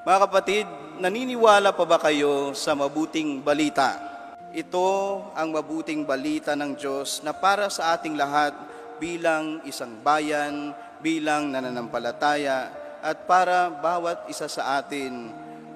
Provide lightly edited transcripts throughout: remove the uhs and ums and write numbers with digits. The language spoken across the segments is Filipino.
Mga kapatid, naniniwala pa ba kayo sa mabuting balita? Ito ang mabuting balita ng Diyos na para sa ating lahat bilang isang bayan, bilang nananampalataya, at para bawat isa sa atin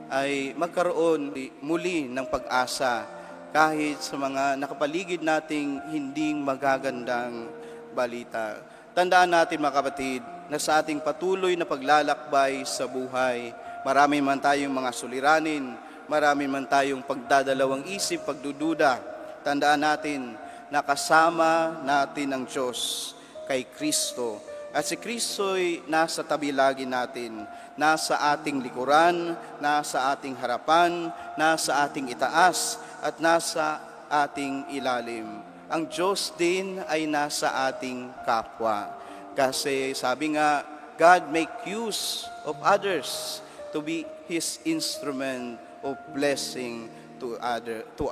ay magkaroon muli ng pag-asa kahit sa mga nakapaligid nating hindi magagandang balita. Tandaan natin mga kapatid na sa ating patuloy na paglalakbay sa buhay, marami man tayong mga suliranin, marami man tayong pagdadalawang isip, pagdududa. Tandaan natin na kasama natin ang Diyos kay Kristo. At si Kristo'y nasa tabi lagi natin, nasa ating likuran, nasa ating harapan, nasa ating itaas, at nasa ating ilalim. Ang Diyos din ay nasa ating kapwa. Kasi sabi nga, God make use of others to be His instrument of blessing to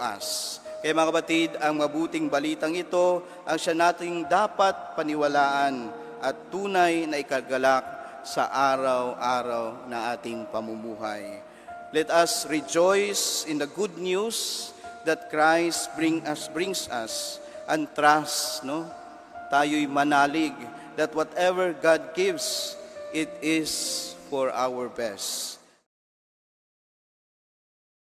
us. Kaya mga kapatid, ang mabuting balitang ito ang siya nating dapat paniwalaan at tunay na ikagalak sa araw-araw na ating pamumuhay. Let us rejoice in the good news that Christ brings us and trust, tayo'y manalig that whatever God gives, it is for our best.